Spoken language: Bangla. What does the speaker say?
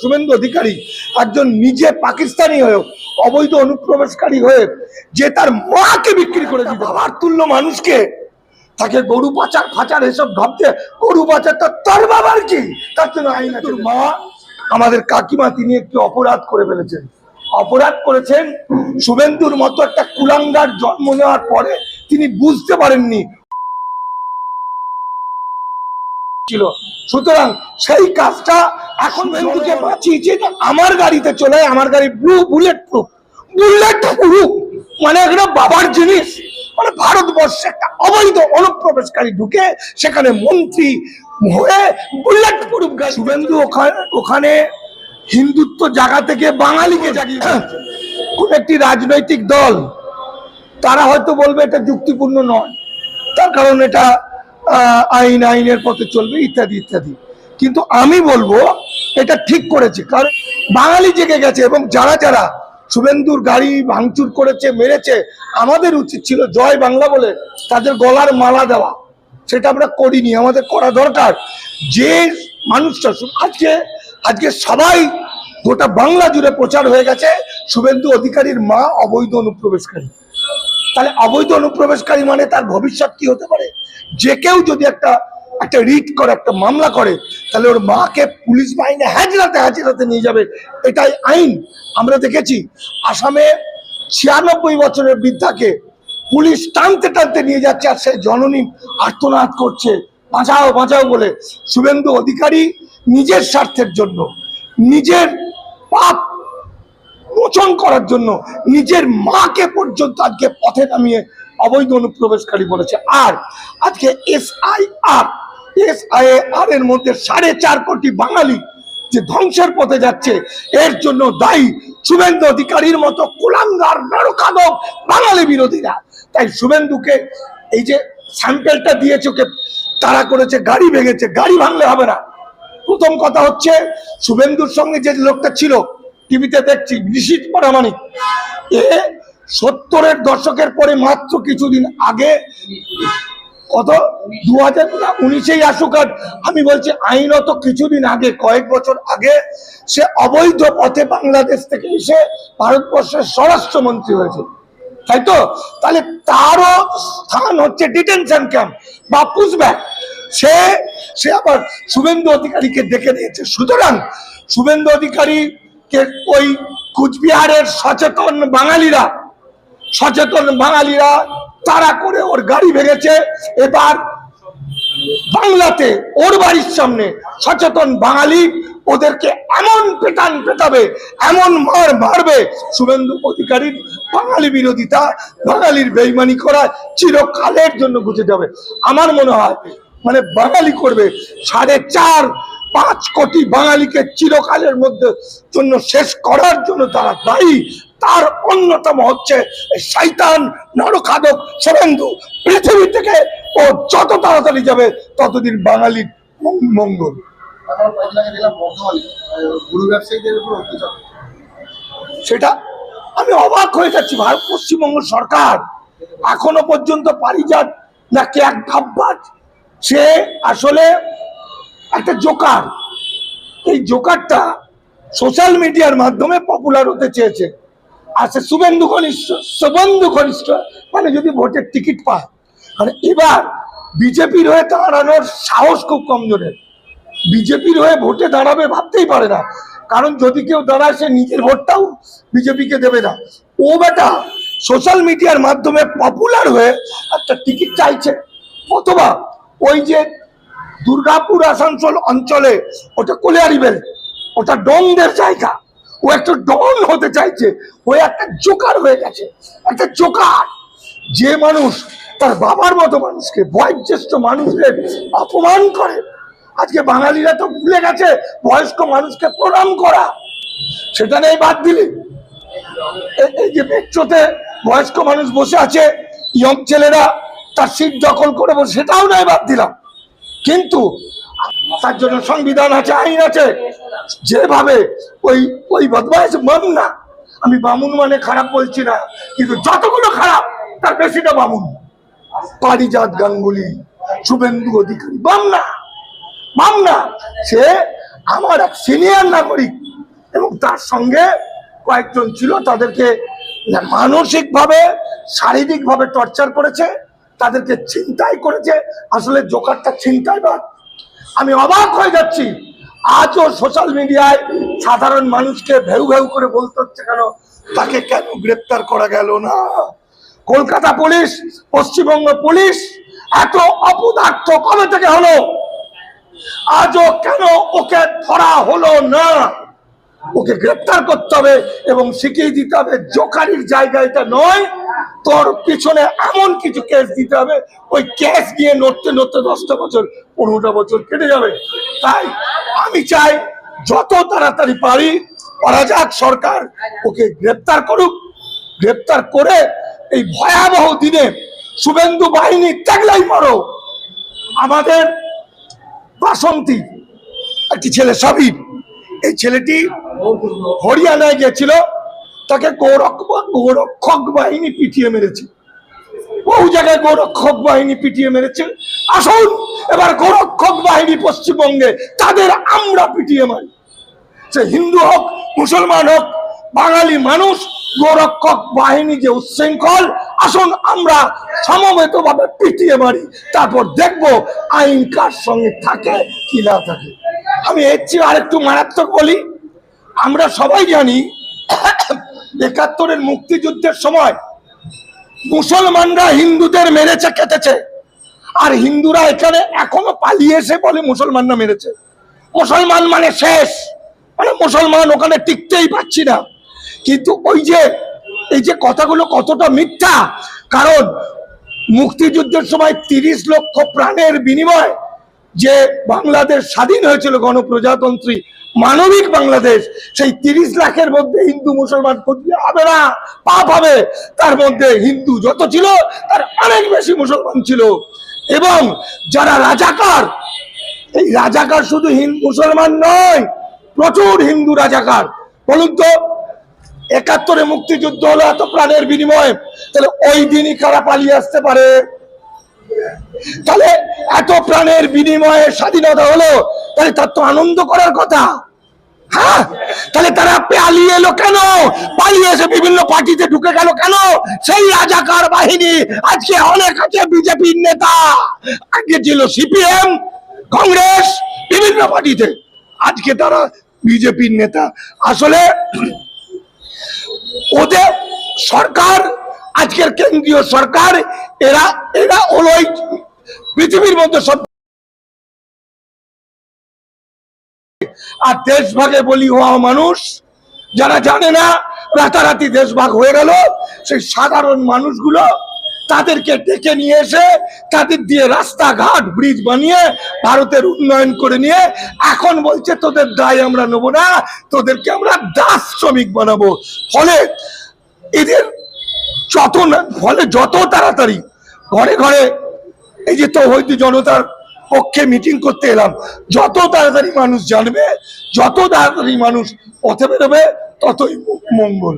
শুভেন্দু অধিকারী একজন নিজে পাকিস্তানি হয়ে অবৈধ অনুপ্রবেশকারী হয়ে যে তার মাকে বিক্রি করে দিতে বাবার তুল্য মানুষকে তাকে গরু পাচার ফাচার এসব ভাবতে গরু পাচার তার বাবার কি তার জন্য আইন আছে। মা আমাদের কাকিমা তিনি একটি অপরাধ করে ফেলেছেন, অপরাধ করেছেন। শুভেন্দুর মতো একটা কুলাঙ্গার জন্ম নেওয়ার পরে তিনি বুঝতে পারেননি ছিল, সুতরাং সেই কাজটা এখন শুভেন্দুকে বাঁচিয়েছে। আমার গাড়িতে চলে, আমার গাড়ি বুলেট প্রুফ মানে একটা বাবার জিনিস, মানে ভারতবর্ষে একটা অবৈধ অনুপ্রবেশকারী ঢুকে সেখানে মন্ত্রী হয়ে বুলেট প্রুফ গাড়ি। শুভেন্দু ওখানে হিন্দুত্ব জায়গা থেকে বাঙালিকে জাগিয়ে কোন একটি রাজনৈতিক দল তারা হয়তো বলবে এটা যুক্তিপূর্ণ নয়, তার কারণ এটা আইনের পথে চলবে ইত্যাদি ইত্যাদি, কিন্তু আমি বলবো এটা ঠিক করেছে, কারণ বাঙালি জেগে গেছে। এবং যারা যারা শুভেন্দুর গাড়ি ভাঙচুর করেছে মেরেছে, আমাদের উচিত ছিল জয় বাংলা বলে তাদের গলার মালা দেওয়া, সেটা আমরা করিনি, আমাদের করা দরকার। যে মানুষটা আজকে সবাই গোটা বাংলা জুড়ে প্রচার হয়ে গেছে শুভেন্দু অধিকারীর মা অবৈধ অনুপ্রবেশকারী, তাহলে অবৈধ অনুপ্রবেশকারী মানে তার ভবিষ্যৎ কি হতে পারে? যে কেউ যদি একটা রিট করে, একটা মামলা করে, তাহলে ওর মাকে পুলিশ বাহিনী হাজিরাতে নিয়ে যাবে, এটাই আইন। আমরা দেখেছি আসামে 96 বছরের বৃদ্ধাকে পুলিশ টানতে টানতে নিয়ে যাচ্ছে, আর সে জননী আর্তনাদ করছে বাঁচাও বাঁচাও বলে। শুভেন্দু অধিকারী নিজের স্বার্থের জন্য, নিজের পাপ মোচন করার জন্য নিজের মাকে পর্যন্ত আজকে পথে নামিয়ে অবৈধ অনুপ্রবেশকারী বলেছে। আর আজকে এসআইআর এর মধ্যে 4.5 কোটি বাঙালি যে ধ্বংসের পথে যাচ্ছে, এর জন্য দায়ী শুভেন্দু অধিকারীর মতো কুলাঙ্গার নরখাদক বাঙালি বিরোধীরা। তাই শুভেন্দুকে এই যে স্যাম্পেলটা দিয়েছে, ওকে তাড়া করেছে, গাড়ি ভেঙেছে, গাড়ি ভাঙলে হবে না। প্রথম কথা হচ্ছে শুভেন্দুর সঙ্গে যে লোকটা ছিল, টিভিতে দেখছি নিশীথ পরামানিক, এ 70-এর দশকের পরে মাত্র কিছুদিন আগে, কত 2019-এই আসুক, আমি বলছি আইনত কিছুদিন আগে, কয়েক বছর আগে সে অবৈধ পথে বাংলাদেশ থেকে এসে ভারতবর্ষের স্বরাষ্ট্রমন্ত্রী হয়েছে, তাই তো? তাহলে তারও স্থান হচ্ছে ডিটেনশন ক্যাম্প বা পুশব্যাক। সে আবার শুভেন্দু অধিকারীকে ডেকে দিয়েছে। সুতরাং শুভেন্দু অধিকারীকে ওই কুচবিহারের সচেতন বাঙালিরা তারা করে ওর গাড়ি ভেঙেছে। এবার বাংলাতে ওর বাড়ির সামনে সচেতন বাঙালি ওদেরকে এমন পেটাবে, এমন মারবে, শুভেন্দু অধিকারীর বাঙালি বিরোধিতা, বাঙালির বেইমানি করা চিরকালের জন্য বুঝে যাবে। আমার মনে হয় মানে বাঙালি করবে 4.5-5 কোটি বাঙালিকে চিরকালের মধ্যে জন্য শেষ করার জন্য তারা দায়ী। তার অন্যতম হচ্ছে শয়তান নরখাদক শুভেন্দু। পৃথিবী থেকে ও যত তাড়াতাড়ি যাবে ততদিন বাঙালির মঙ্গল। সেটা আমি অবাক হয়ে যাচ্ছি, ভারত পশ্চিমবঙ্গ সরকার এখনো পর্যন্ত পারিজাত নাকি এক ধাপবাজ, সে আসলে একটা জোকার। এই জোকারটা সোশ্যাল মিডিয়ার মাধ্যমে পপুলার হতে চেয়েছে, আর সে শুভেন্দু ঘনিষ্ঠ মানে যদি ভোটের টিকিট পায়। মানে এবার বিজেপির হয়ে দাঁড়ানোর সাহস খুব কমজোরের, বিজেপির হয়ে ভোটে দাঁড়াবে ভাবতেই পারে না, কারণ যদি কেউ দাঁড়ায় সে নিজের ভোটটাও বিজেপিকে দেবে না। ও বেটা সোশ্যাল মিডিয়ার মাধ্যমে পপুলার হয়ে একটা টিকিট চাইছে, অথবা ওই যে দুর্গাপুর আসানসোল অঞ্চলে ওটা কোলিয়ারি বেল্ট, ওটা ডনদের জায়গা, ও একটা ডন হতে চাইছে। ও একটা জোকার হয়ে গেছে, একটা জোকার। যে মানুষ তার বাবার মতো মানুষকে, বয়োজ্যেষ্ঠ মানুষদের অপমান করে, আজকে বাঙালিরা তো ভুলে গেছে বয়স্ক মানুষকে প্রণাম করা, সেটা নেই বাদ দিলি। এই যে মেট্রোতে বয়স্ক মানুষ বসে আছে, ইয়ং ছেলেরা তার সিট দখল করে বসে, সেটাও নয় বাদ দিলাম। কিন্তু তার জন্য সংবিধান আছে, আইন আছে। যেভাবে ওই বদমাইশ বামুন, আমি বামুন মানে খারাপ বলছি না, কিন্তু যতগুলো খারাপ তার বেশিটা বামুন। পারিজাত গাঙ্গুলি, শুভেন্দু অধিকারী বামনা। সে আমার এক সিনিয়র নাগরিক, তার সঙ্গে কয়েকজন ছিল, তাদেরকে মানসিকভাবে শারীরিকভাবে টর্চার করেছে, তাদেরকে ছিনতাই করেছে। আসলে জোকারটা ছিনতাইবাজ। আমি অবাক হয়ে যাচ্ছি, আজও সোশ্যাল মিডিয়ায় সাধারণ মানুষকে ভেউ ভেউ করে বলতে হচ্ছে কেন তাকে কেন গ্রেপ্তার করা গেল না। কলকাতা পুলিশ, পশ্চিমবঙ্গ পুলিশ এত অপদার্থ কবে থেকে হলো? আজও কেন ওকে ধরা হলো না? ওকে গ্রেপ্তার করতে হবে এবং শিখিয়ে দিতে হবে জোকারির জায়গা এটা নয়, তোর পিছনে এমন কিছু কেস দিতে হবে, ওই কেস গিয়ে নড়তে নড়তে 10টা বছর 15টা বছর কেটে যাবে। তাই আমি চাই যত তাড়াতাড়ি পারি করা যাক, সরকার ওকে গ্রেপ্তার করুক। গ্রেপ্তার করে এই ভয়াবহ দিনে শুভেন্দু বাহিনী ত্যাগলাই মারো। আমাদের বাসন্তী একটি ছেলে সাবির, এই ছেলেটি হরিয়ানায় গেছিল, তাকে গোরক্ষক বাহিনী পিটিয়ে মেরেছে। বহু জায়গায় গোরক্ষক বাহিনী পিটিয়ে মেরেছে। আসুন এবার গোরক্ষক বাহিনী পশ্চিমবঙ্গে, তাদের আমরা পিটিয়ে মারি। সে হিন্দু হোক, মুসলমান হোক, বাঙালি মানুষ, গোরক্ষক বাহিনী যে উচ্ছৃঙ্খল, আসুন আমরা সমবেতভাবে পিটিয়ে মারি। তারপর দেখবো আইন কার সঙ্গে থাকে কি না থাকে। আমি এর চেয়ে আরেকটু মারাত্মক বলি, আমরা সবাই জানি ৭১-এর মুক্তিযুদ্ধের সময় মুসলমানরা হিন্দুদের মেরেছে, কেটেছে, আর হিন্দুরা এখানে এখনো পালিয়ে এসে বলে মুসলমানরা মেরেছে। মুসলমান মানে শেষ, মানে মুসলমান ওখানে টিকতেই পাচ্ছি না। কিন্তু এই যে কথাগুলো কতটা মিথ্যা, কারণ মুক্তিযুদ্ধের সময় 30 লক্ষ প্রাণের বিনিময় যে বাংলাদেশ স্বাধীন হয়েছিল, গণপ্রজাতন্ত্রী মানবিক বাংলাদেশ, সেই 30 লাখের মধ্যে হিন্দু মুসলমান খুঁজলে হবে না, পাপ হবে। তার মধ্যে হিন্দু যত ছিল তার অনেক বেশি মুসলমান ছিল। এবং যারা রাজাকার, এই রাজাকার শুধু মুসলমান নয়, প্রচুর হিন্দু রাজাকার। বলুন তো, ৭১-এ মুক্তিযুদ্ধ হলো এত প্রাণের বিনিময়ে, তাহলে ওই দিনই কারা পালিয়ে আসতে পারে? তাহলে এত প্রাণের বিনিময়ে স্বাধীনতা হলো, তাহলে তার তো আনন্দ করার কথা। হ্যাঁ, তাহলে তারা পালিয়ে এলো কেন? পালিয়ে এসে বিভিন্ন পার্টিতে ঢুকে গেল কেন? সেই রাজাকার বাহিনী আজকে অনেক আছে বিজেপির নেতা, আগে ছিল সিপিএম, কংগ্রেস, বিভিন্ন পার্টিতে, আজকে তারা বিজেপির নেতা। আসলে ওদের সরকার, আজকের কেন্দ্রীয় সরকার, এরা হলো পৃথিবীর মধ্যে সব। আর দেশভাগে বলি হওয়া মানুষ যারা জানে না, রাতারাতি দেশভাগ হয়ে গেল, সেই সাধারণ মানুষগুলো তাদেরকে ডেকে নিয়ে এসে তাদের দিয়ে রাস্তাঘাট ব্রিজ বানিয়ে ভারতের উন্নয়ন করে নিয়ে এখন বলছে তোদের দায় আমরা নেব না, তোদেরকে আমরা দাস শ্রমিক বানাবো। ফলে এদের যত তাড়াতাড়ি ঘরে ঘরে, এই যে তৌহিদি জনতার পক্ষে মিটিং করতে এলাম, যত তাড়াতাড়ি মানুষ জানবে, যত তাড়াতাড়ি মানুষ পথে বেরোবে, ততই মঙ্গল।